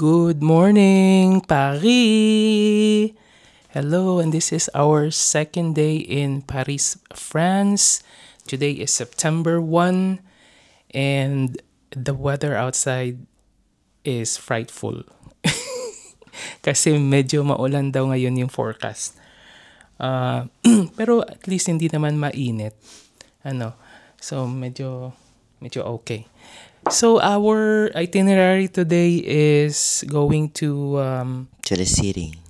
Good morning, Paris! Hello, and this is our second day in Paris, France. Today is September 1, and the weather outside is frightful. Kasi medyo maulan daw ngayon yung forecast. Pero at least hindi naman mainit. So medyo okay. So our itinerary today is going to the city.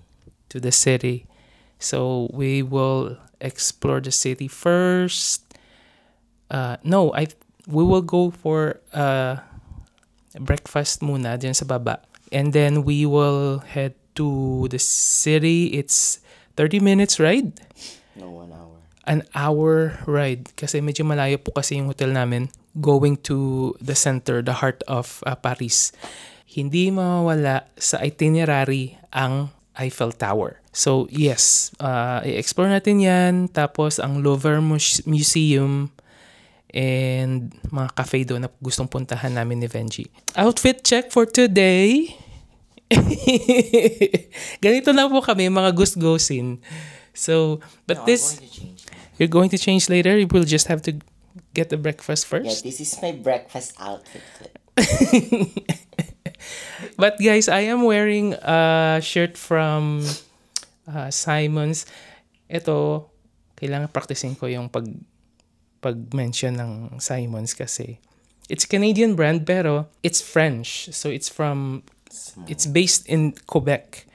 to the city. So we will explore the city first. We will go for breakfast muna dyan sa baba. And then we will head to the city. It's 30 minutes ride. No, 1 hour. An hour ride. Kasi medyo malayo po kasi yung hotel namin. Going to the center, the heart of Paris. Hindi mawawala sa itinerary ang Eiffel Tower. So yes, i-explore natin yan. Tapos ang Louvre Museum and mga cafe doon na gustong puntahan namin ni Benji. Outfit check for today. Ganito lang po kami, mga gust-gosin. So, but this... I'm going to change. You're going to change later? You will just have to get the breakfast Yeah, first? this is my breakfast outfit. But guys, I am wearing a shirt from Simons. Ito, kailangan practicing ko yung pag-mention ng Simons kasi it's Canadian brand pero it's French. So it's based in Quebec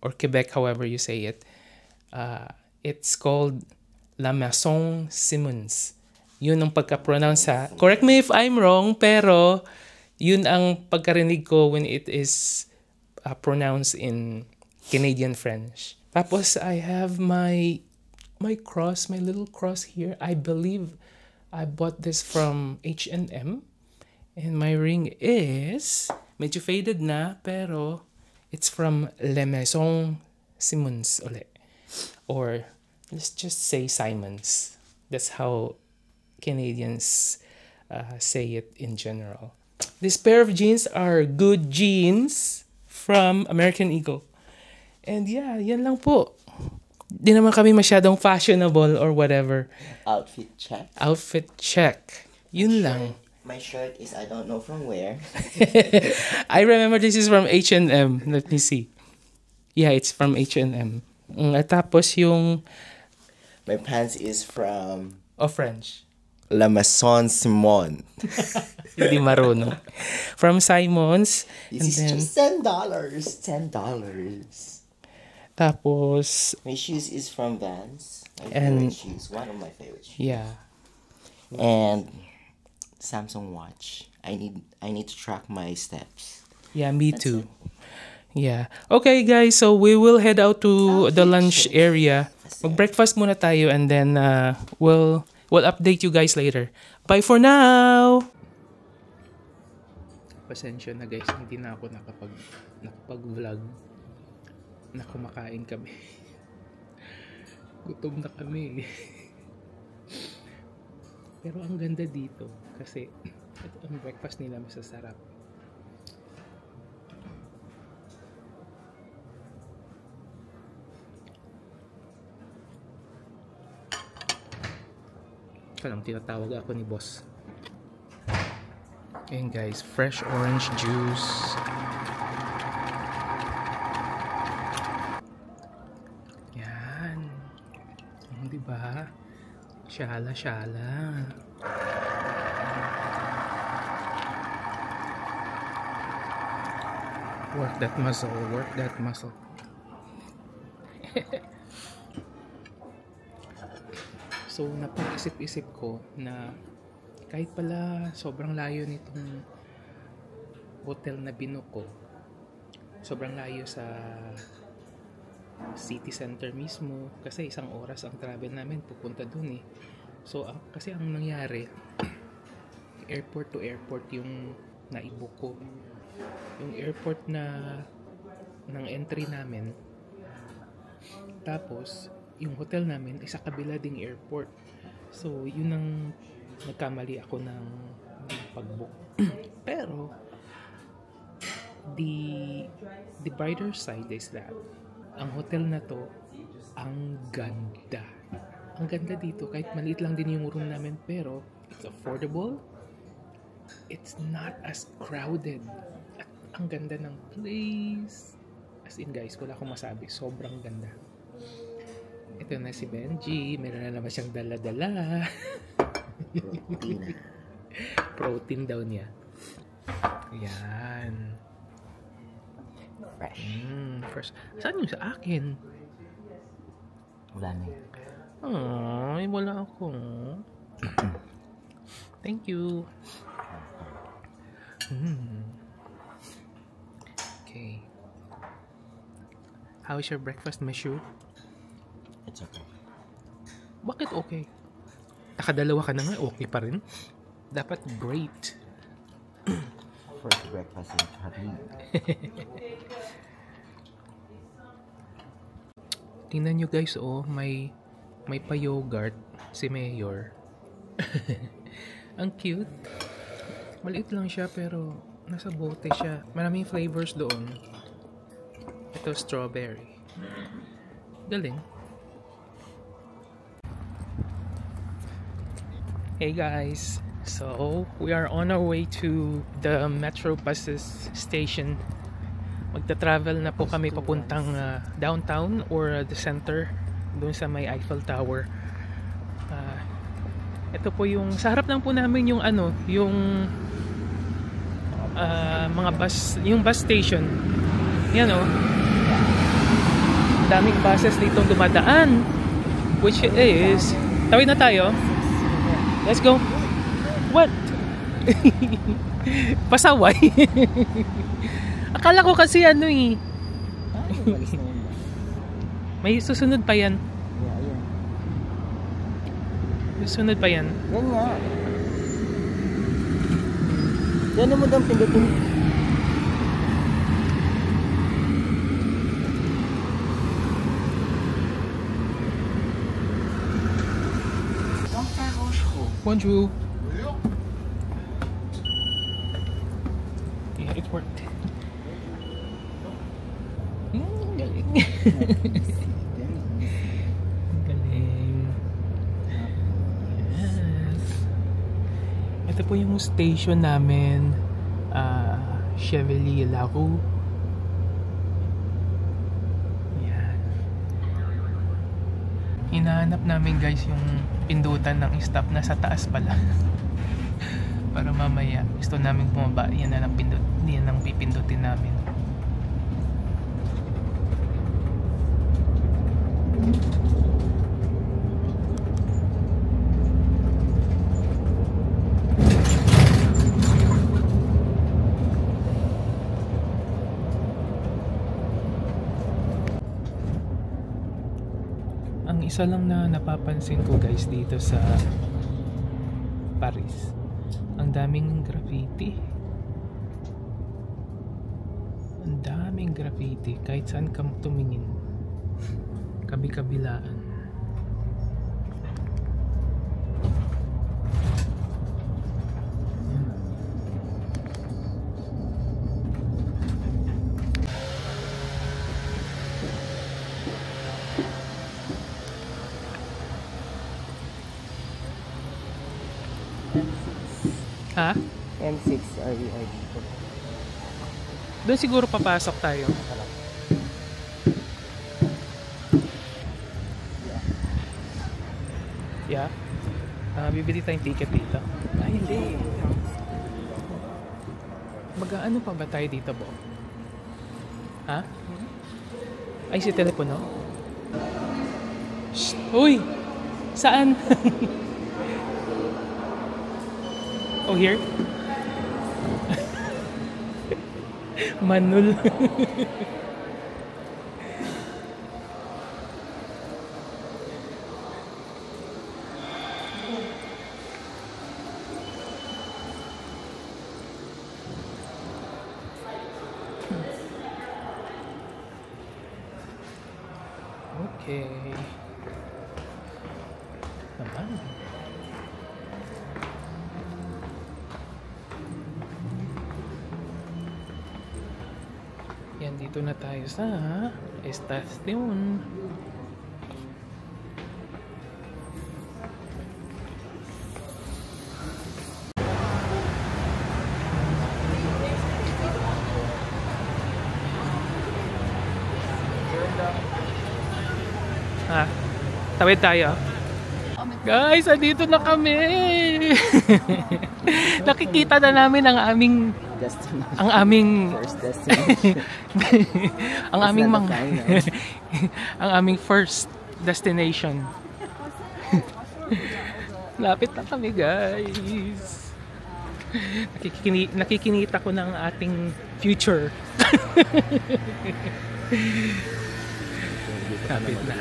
or Quebec, however you say it. It's called La Maison Simons. Yun ang pagka-pronounce ha. Correct me if I'm wrong, pero yun ang pagkarinig ko when it is pronounced in Canadian French. Tapos I have my cross, my little cross here. I believe I bought this from H&M. And my ring is medyo faded na, pero it's from La Maison Simons ulit. Or let's just say Simons. That's how Canadians say it in general. This pair of jeans are good jeans from American Eagle. And yeah, yan lang po. Di naman kami masyadong fashionable or whatever. Outfit check. Outfit check. Yun lang. My shirt is I don't know from where. I remember this is from H&M. Let me see. Yeah, it's from H&M. Tapos yung... My pants is from French. La Maison Simon. Hindi marunong. From Simons. This is just $10. $10. Tapos... My shoes is from Vans. My And- favorite shoes. One of my favorite shoes. Yeah. And Samsung watch. I need to track my steps. Yeah, me That's too. it. Yeah. Okay, guys. So, we will head out to the lunch area. Mag-breakfast muna tayo and then we'll update you guys later. Bye for now! Pasensya na guys. Hindi na ako nakapag-vlog na kumakain kami. Gutom na kami. Pero ang ganda dito kasi ito, ang breakfast nila masasarap. Kalang tinatawag ako ni boss. Ayan guys, fresh orange juice. Yan. Diba? Shala. Work that muscle. So, napag-isip-isip ko na kahit pala sobrang layo nitong hotel na binook ko, sobrang layo sa city center mismo kasi 1 oras ang travel namin pupunta dun eh. So, kasi ang nangyari, airport to airport yung naibook ko. Yung airport ng entry namin, tapos yung hotel namin ay sa kabila ding airport. So, yun ang nagkamali ako ng pag-book. Pero, the brighter side is that ang hotel na to, ang ganda. Ang ganda dito, kahit maliit lang din yung room namin, pero it's affordable. It's not as crowded. At ang ganda ng place. As in guys, wala akong masabi. Sobrang ganda. Ito na si Benji. Meron na naman siyang dala-dala. Protein daw niya. Ayan. Fresh. First. Saan yung sa akin? Wala na yun. Ay, wala ako. Thank you. Okay. How is your breakfast, Monsieur? It's okay. Bakit okay? Nakadalawa ka na nga, okay pa rin? Dapat great. First breakfast in Paris. Tingnan nyo guys, may pa-yogurt si Mayor. Ang cute. Maliit lang siya pero nasa bote siya. Maraming flavors doon. Ito strawberry. Galing. Hey guys. So, we are on our way to the Metro Buses station. Magta-travel na po kami papuntang downtown or the center, doon sa may Eiffel Tower. Ito po yung sa harap lang po namin yung yung mga bus, yung bus station. Yan daming buses dito dumadaan, which is tawid na tayo. Let's go. What? Pasaway. Akala ko kasi may susunod pa yan. Yeah, ayan. May susunod pa yan. Yan nga. Yan mo daw pindutin. Bonjour. Yeah, it worked. Galing. Galing. Yes. Ito po yung station namin. Chevalier-Larue. Yan. Hinahanap namin guys yung pindutan ng stop na sa taas pala. Para mamaya gusto namin bumaba. Yan na lang yan ang pipindutin namin. Ang isa lang na napapansin ko guys dito sa Paris, ang daming graffiti. Ang daming graffiti kahit saan ka tumingin. Kabi-kabilaan. Ha? M6 REID. Doon siguro papasok tayo. Yeah. Bibili tayong ticket dito. Ay, hindi. Mag-ano pa ba tayo dito, Bo? Ha? Ay, si telepono? Shh! Uy! Saan? Oh, here? Manul. Okay. Naman. Dito na tayo sa Estacion. Tawid tayo. Guys, andito na kami. Nakikita na namin ang aming First destination. ang aming ang aming first destination. Lapit na kami, guys. Nakikinita ko ng ating future. Lapit na.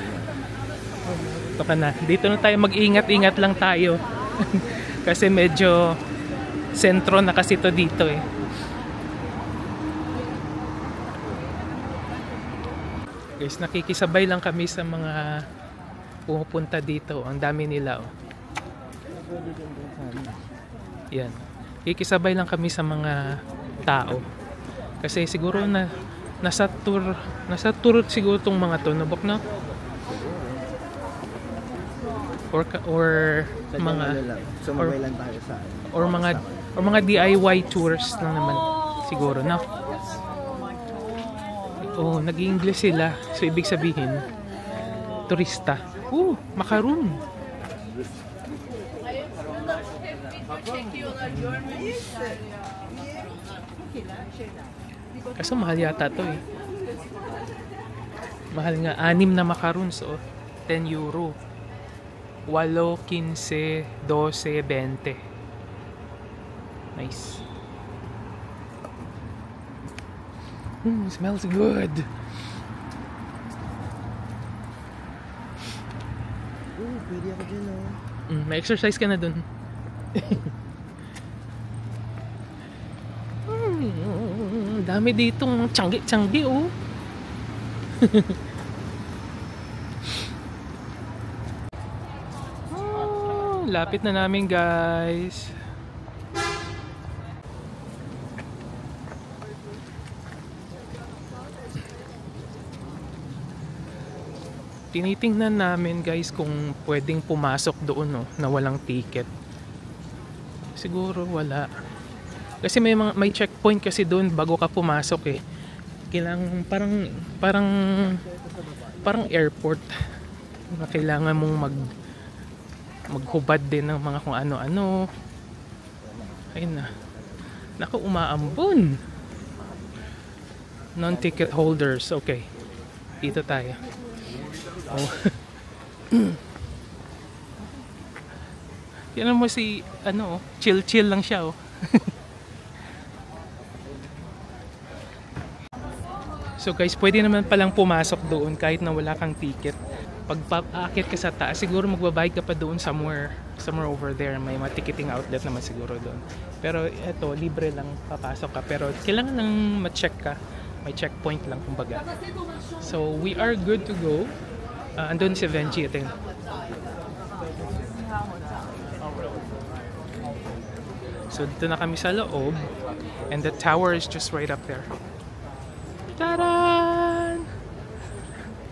Ito ka na. Dito na tayo, mag-ingat-ingat lang tayo. Kasi medyo sentro na kasi to dito eh. Guys, nakikisabay lang kami sa mga pumupunta dito. Ang dami nila oh. Yan. Kikisabay lang kami sa mga tao. Kasi siguro na nasa tour siguro tong mga to, nabok na. Or mga sumabay lang tayo sa or mga DIY tours lang naman siguro na. Oh, nag-English sila. So ibig sabihin turista. Macaroon. Kaso mahal yata to eh. Mahal nga, 6 na macaroons oh. 10 euro. 8, 15, 12, 20. Nice. Smells good. Pwede ako dyan oh. May exercise ka na dun. Dami ditong tiyanggi oh. Lapit na namin, guys. Tinitingnan namin, guys, kung pwedeng pumasok doon oh, na walang ticket. Siguro wala. Kasi may checkpoint kasi doon bago ka pumasok eh. Kailangan parang airport. Kailangan mong maghubad din ng mga kung ano-ano. Ayun na. Naku, umaambon. Non-ticket holders. Okay. Dito tayo. Oh. Yan mo si chill lang siya oh. So guys, pwede naman palang pumasok doon kahit na wala kang ticket. Pag aakit ka sa taas, siguro magbabayad ka pa doon somewhere over there. May mga ticketing outlet naman siguro doon. Pero eto, libre lang papasok ka. Pero kailangan lang ma-check ka. May checkpoint lang kumbaga. So we are good to go. Andun si Benji. Ito yun. So dito na kami sa loob. And the tower is just right up there. Taran!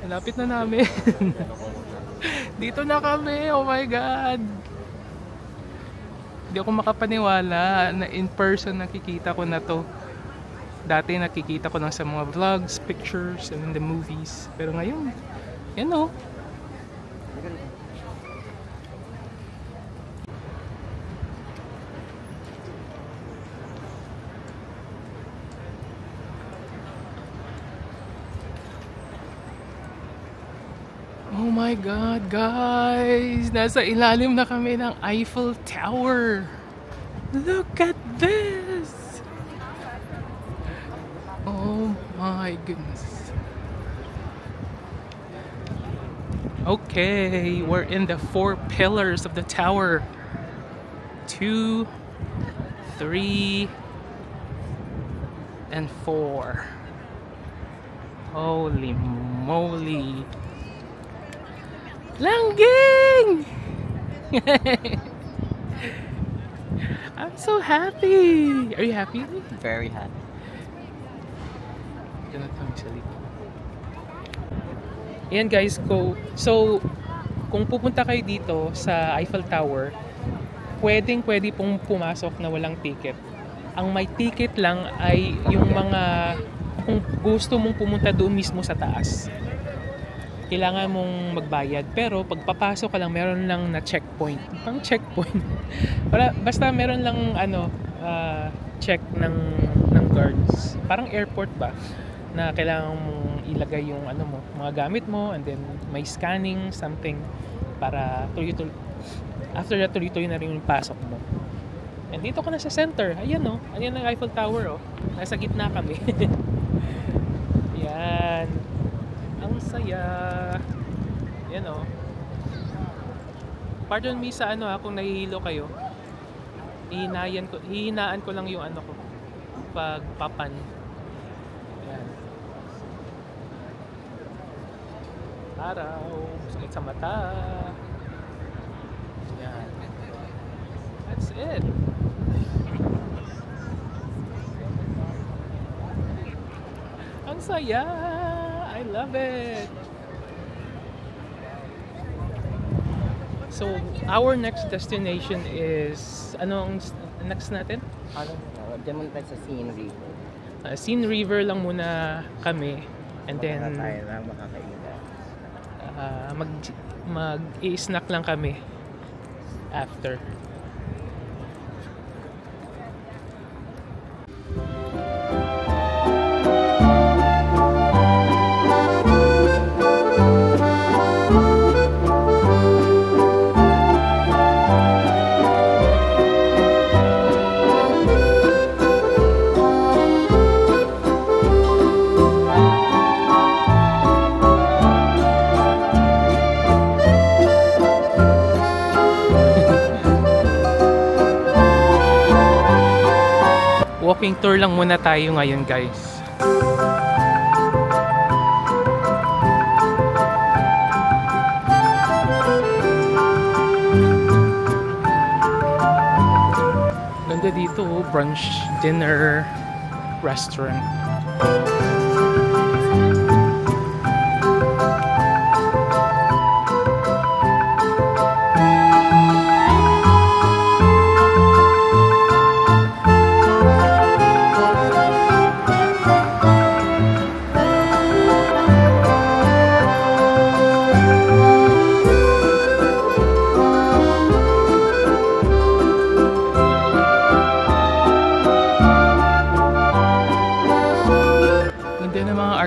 Malapit na namin. Dito na kami. Oh my God. Hindi ako makapaniwala na in person nakikita ko na to. Dati nakikita ko lang sa mga vlogs, pictures, and in the movies. Pero ngayon, yan oh. Oh my God, guys! Nasa ilalim na kami ng Eiffel Tower. Look at this! Oh my goodness. Okay, we're in the 4 pillars of the tower. 2, 3, and 4. Holy moly! Langging! I'm so happy. Are you happy? Very happy. Dito na kami sa likod. Ayan guys, so kung pupunta kayo dito sa Eiffel Tower, pwede pong pumasok na walang ticket. Ang may ticket lang ay yung mga kung gusto mong pumunta doon mismo sa taas. Kailangan mong magbayad, pero pagpapasok ka lang meron lang na checkpoint. Pang checkpoint. Basta meron lang check ng guards. Parang airport ba? Na kailangan mong ilagay yung mo, mga gamit mo, and then may scanning something para tuloy-tuloy. After that, tuloy-tuloy na rin yung pasok mo. And dito ka na sa center. Ayan ayan ang Eiffel Tower Nasa gitna kami. Yan. Ang saya. Yan Pardon me sa kung nahihilo kayo. Hihinaan ko lang yung ko pagpapan. Yan. Araw. Sakit sa mata. Yan. That's it. Ang saya. I love it. So, our next destination is ang next natin? Diyan tayo sa Seine River. Seine River lang muna kami, and then tayo lang makakaila. mag-i-snack lang kami after. Walking tour lang muna tayo ngayon, guys. Ganda dito, brunch, dinner, restaurant.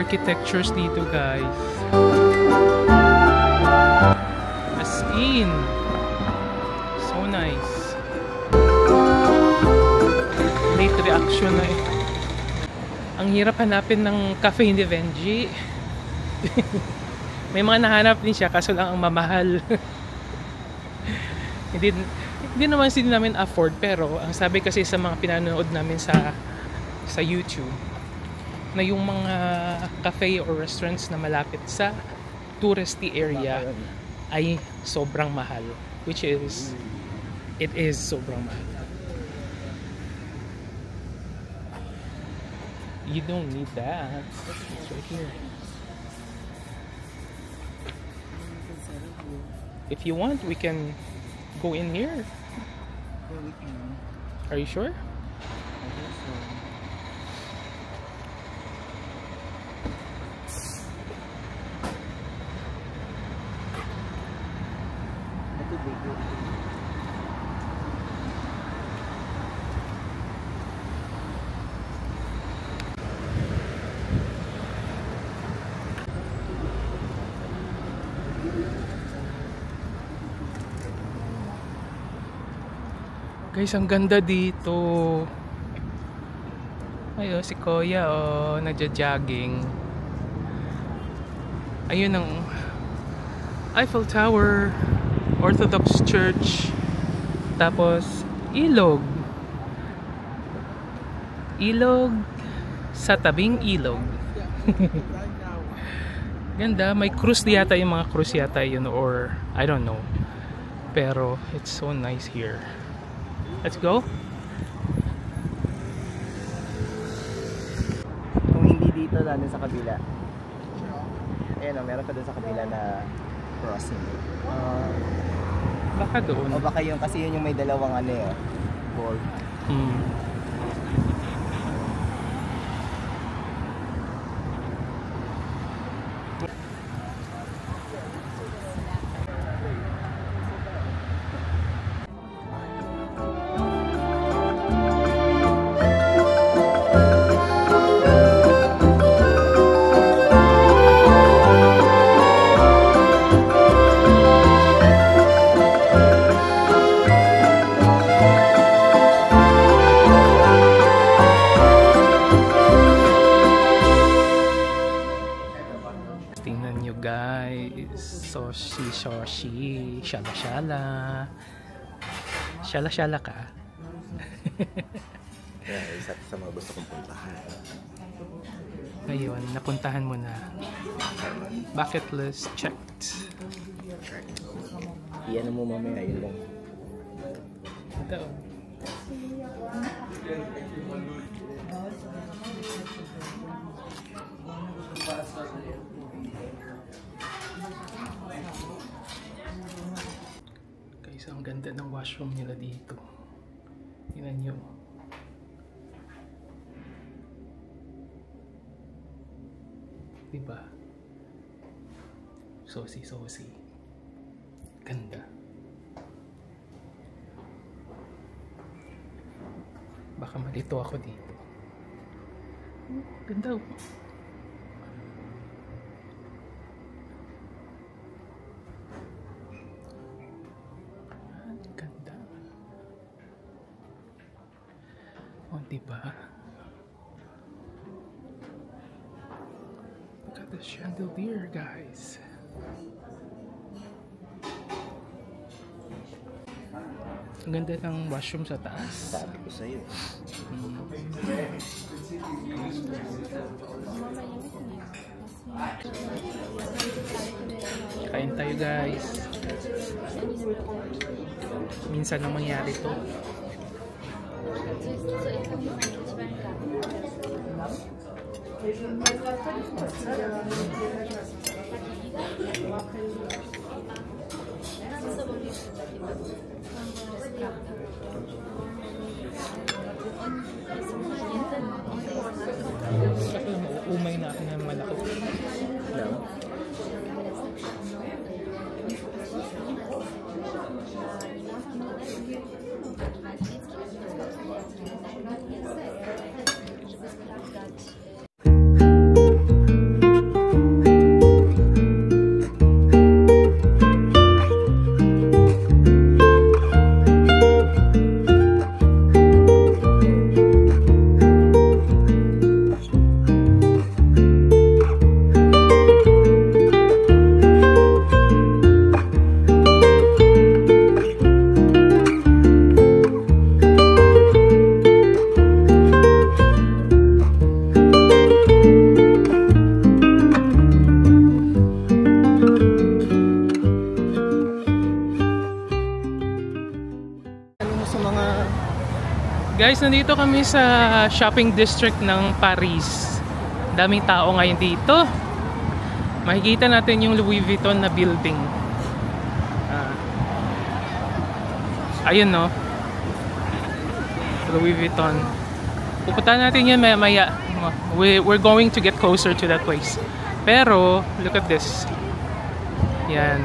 Architectures dito, guys. As in, so nice. Late reaction na Ang hirap hanapin ng Cafe de Venji. May mga nahanap din siya, kaso lang ang mamahal. hindi naman din namin afford, pero ang sabi kasi sa mga pinanood namin sa YouTube, na yung mga cafe or restaurants na malapit sa touristy area ay sobrang mahal, which is it is sobrang mahal. You don't need that. It's right here. If you want, we can go in here. Are you sure? I guess so. Guys, ang ganda dito. Ayun, si Kuya, nagja-jogging. Ayun ang Eiffel Tower, Orthodox Church, tapos ilog. Ilog sa tabing ilog. Ganda, may cruise yata, yung mga cruise yata yun, or I don't know. Pero it's so nice here. Let's go. Kung hindi dito ito na din sa kabila. Ayan o, meron pa dun sa kabila na crossing. Baka doon. O baka yun, kasi yun yung may dalawang ano eh, board. Tingnan nyo guys, Soshi, shala-shala. Shala-shala ka? Yeah, isa sa mga gusto kong puntahan. Ngayon, napuntahan mo na. Bucket list checked. Iyan mo mamaya, yun lang. Ito. Guys, ang ganda ng washroom nila dito. Tingnan nyo. Diba? Sosi. Ganda. Baka malito ako dito. Ganda. Ganda. Oh, diba? Look at the chandelier, guys. Ang ganda ng washroom sa taas. Sabi ko sa'yo. Kain tayo guys. Minsan lang mangyari to. Kasi umay na ako ng malaki. No? Guys, nandito kami sa shopping district ng Paris. Daming tao ngayon dito. Makikita natin yung Louis Vuitton na building. Ayun no. Louis Vuitton. Pupuntahan natin yan maya. We're going to get closer to that place. Pero, look at this. Yan.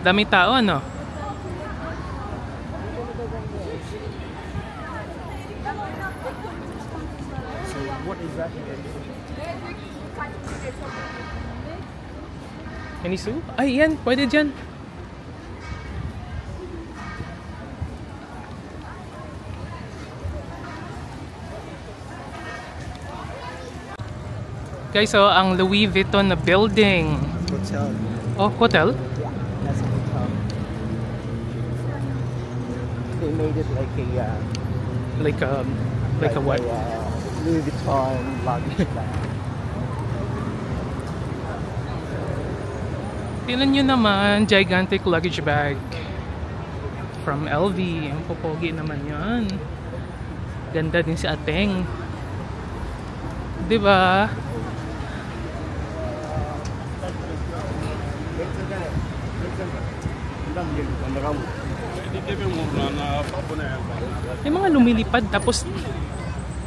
Daming tao, ano? Any soup? Ay, yan. Pwede dyan. Guys, so ang Louis Vuitton na building. Hotel. Oh, hotel? Yeah, that's a hotel. They made it like a what? Louis Vuitton luggage bag. Tingnan nyo naman, gigantic luggage bag from LV. Ang popogi naman yan. Ganda din si Ateng. 'Di ba? May mga lumilipad tapos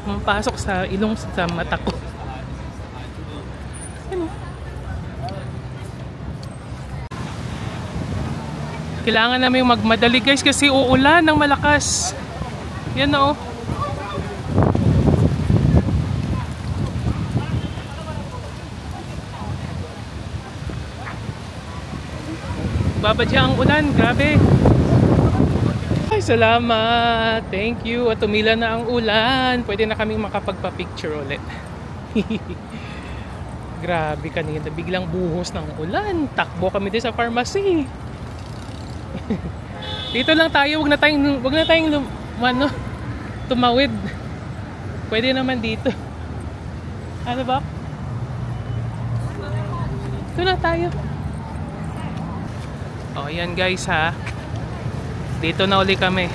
mapasok sa ilong sa mata ko. Ano? Kailangan namin magmadali guys kasi uulan ng malakas. Yan na oh. Babadya ang ulan, grabe. Ay, salamat. Thank you. At tumila na ang ulan. Pwede na kaming makapagpa-picture ulit. Grabe kanina. Biglang buhos ng ulan. Takbo kami din sa pharmacy. Dito lang tayo. Wag na tayong tumawid. Pwede naman dito. Ano ba? Ito na tayo. Oh, yan guys ha. Dito na uli kami.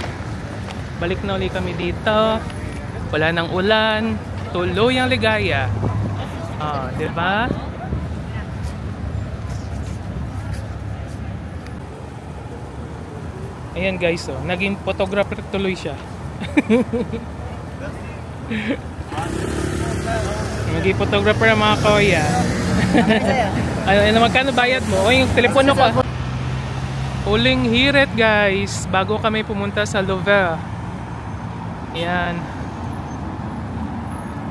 Balik na uli kami dito. Wala nang ulan. Tuloy ang ligaya. Oh, 'di ba? Ayan guys, oh, naging photographer tuloy siya. Naging photographer ang mga kuya. Ano magkano bayad mo? O yung telepono ko. Huling hirit guys, bago kami pumunta sa Louvre. Ayan.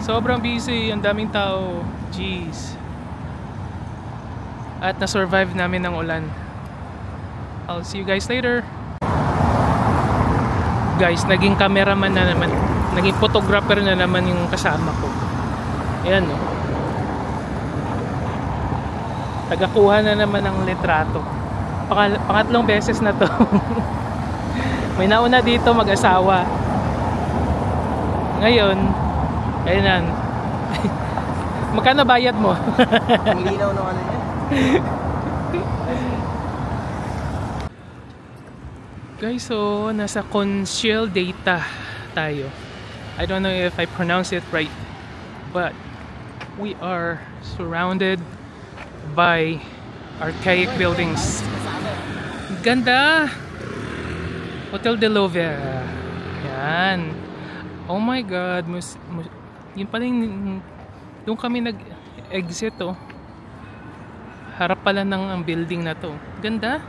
Sobrang busy, ang daming tao. Jeez. At na-survive namin ng ulan. I'll see you guys later. Guys, naging cameraman na naman. Naging photographer na naman yung kasama ko. Ayan oh. Tagakuha na naman ng litrato. Pangatlong beses na to. May nauna dito mag-asawa. Ngayon, ayun. Magkano bayad mo? Ang linaw ng ano niya. Guys, so nasa Conceal Data tayo. I don't know if I pronounce it right, but we are surrounded by archaic buildings. Ganda! Hotel de Louvre. Yan. Oh my God. Yun pala yung... Doon kami nag-exit oh. Harap pala ng ang building na to. Ganda.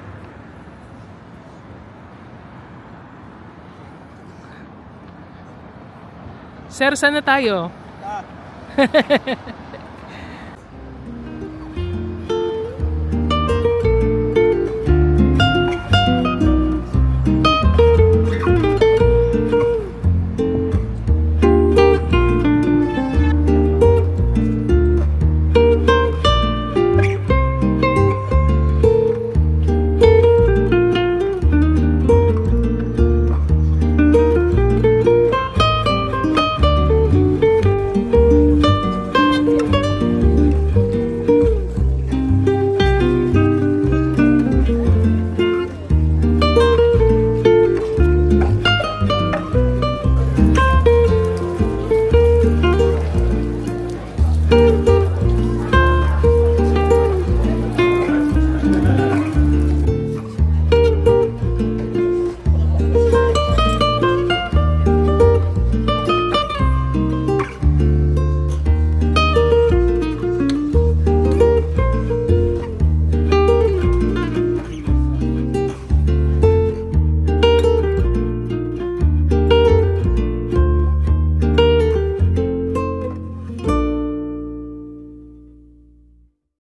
Sir, saan na tayo?